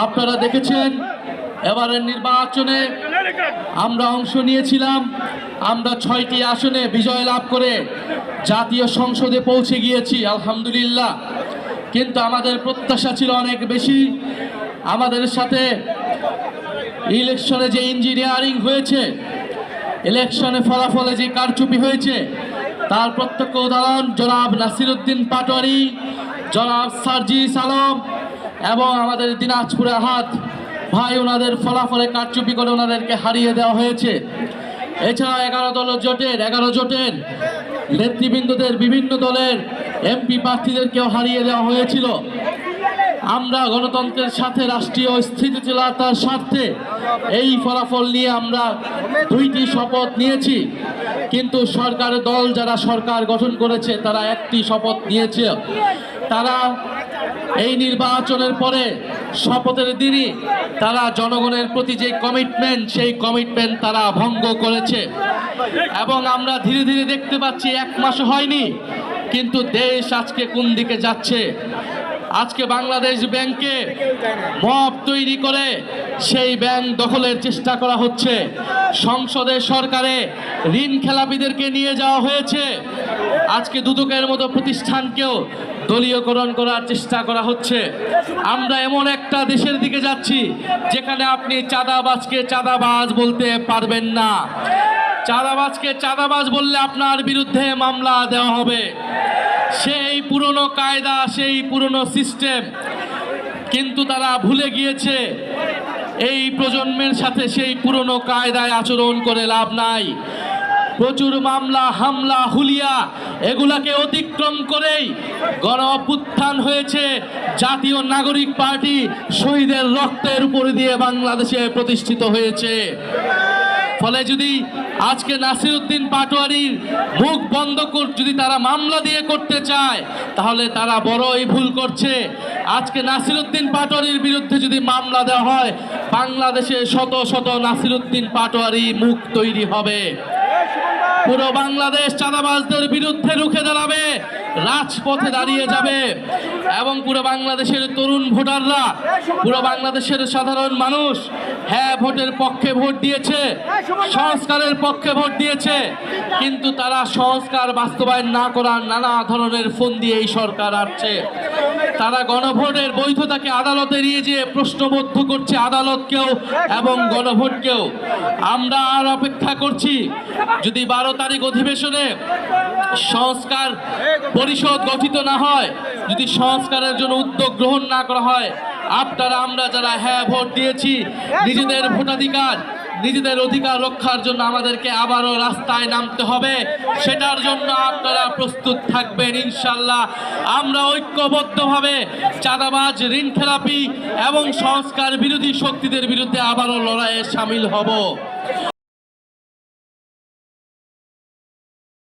আপনারা দেখেছেন এবারের নির্বাচনে আমরা অংশ নিয়েছিলাম। আমরা 6টি আসনে বিজয় লাভ করে জাতীয় সংসদে পৌঁছে গিয়েছি আলহামদুলিল্লাহ। কিন্তু আমাদের প্রত্যাশা ছিল অনেক বেশি। আমাদের সাথে ইলেকশনে যে ইঞ্জিনিয়ারিং হয়েছে, ইলেকশনে ফলাফলে যে কারচুপি হয়েছে, তার প্রত্যক্ষ উদাহরণ জনাব নাসিরউদ্দিন পাটোয়ারি, জনাব সার্জিস আলম এবং আমাদের দিনাজপুরে আহাদ ভাই, ওনাদের ফলাফলে কারচুপি করে ওনাদেরকে হারিয়ে দেওয়া হয়েছে। এছাড়া 11 জোটের নেতৃবৃন্দদের বিভিন্ন দলের এমপি প্রার্থীদেরকেও হারিয়ে দেওয়া হয়েছিল। আমরা গণতন্ত্রের সাথে রাষ্ট্রীয় স্থিতিশীলতার স্বার্থে এই ফলাফল নিয়ে আমরা 2টি শপথ নিয়েছি, কিন্তু সরকারের দল যারা সরকার গঠন করেছে তারা 1টি শপথ নিয়েছে। তারা এই নির্বাচনের পরে শপথের দিনই তারা জনগণের প্রতি যে কমিটমেন্ট, সেই কমিটমেন্ট তারা ভঙ্গ করেছে। এবং আমরা ধীরে ধীরে দেখতে পাচ্ছি 1 মাস হয়নি, কিন্তু দেশ আজকে কোন দিকে যাচ্ছে। আজকে বাংলাদেশ ব্যাংকে মব তৈরি করে সেই ব্যাংক দখলের চেষ্টা করা হচ্ছে। সংসদে সরকারে ঋণ খেলাপিদেরকে নিয়ে যাওয়া হয়েছে। আজকে দুদকের মতো প্রতিষ্ঠানকেও দলীয়করণ করার চেষ্টা করা হচ্ছে। আমরা এমন একটা দেশের দিকে যাচ্ছি যেখানে আপনি চাঁদাবাজকে চাঁদাবাজ বলতে পারবেন না। চাঁদাবাজকে চাঁদাবাজ বললে আপনার বিরুদ্ধে মামলা দেওয়া হবে। সেই পুরনো কায়দা, সেই পুরনো সিস্টেম, কিন্তু তারা ভুলে গিয়েছে এই প্রজন্মের সাথে সেই পুরনো কায়দায় আচরণ করে লাভ নাই। প্রচুর মামলা, হামলা, হুলিয়া এগুলাকে অতিক্রম করেই গণ অভ্যুত্থান হয়েছে। জাতীয় নাগরিক পার্টি শহীদের রক্তের উপর দিয়ে বাংলাদেশে প্রতিষ্ঠিত হয়েছে। ফলে যদি আজকে নাসিরউদ্দিন পাটোয়ারির মুখ বন্ধ যদি তারা মামলা দিয়ে করতে চায়, তাহলে তারা বড়ই ভুল করছে। আজকে নাসিরউদ্দিন পাটোয়ারির বিরুদ্ধে যদি মামলা দেওয়া হয়, বাংলাদেশে শত শত নাসিরউদ্দিন পাটোয়ারি মুখ তৈরি হবে। পুরো বাংলাদেশ চাঁদাবাজদের বিরুদ্ধে রুখে দাঁড়াবে, রাজপথে দাঁড়িয়ে যাবে। এবং পুরো বাংলাদেশের তরুণ ভোটাররা, পুরো বাংলাদেশের সাধারণ মানুষ হ্যাঁ ভোটের পক্ষে ভোট দিয়েছে, সংস্কারের পক্ষে ভোট দিয়েছে, কিন্তু তারা সংস্কার বাস্তবায়ন না করার নানা ধরনের ফোন দিয়ে এই সরকার আসছে। তারা গণভোটের বৈধতাকে আদালতে নিয়ে যেয়ে প্রশ্নবদ্ধ করছে আদালতকেও এবং গণভোটকেও। আমরা আর অপেক্ষা করছি, যদি 12 তারিখ অধিবেশনে সংস্কার পরিষদ গঠিত না হয়, যদি সংস্কারের জন্য উদ্যোগ গ্রহণ না করা হয়, আপনারা আমরা যারা হ্যাঁ ভোট দিয়েছি, নিজেদের ভোটাধিকার, নিজেদের অধিকার রক্ষার জন্য আমাদেরকে আবারও রাস্তায় নামতে হবে। সেটার জন্য আপনারা প্রস্তুত থাকবেন ইনশাল্লাহ। আমরা ঐক্যবদ্ধভাবে চাঁদাবাজ, ঋণ খেলাপি এবং সংস্কার বিরোধী শক্তিদের বিরুদ্ধে আবারও লড়াইয়ে সামিল হব।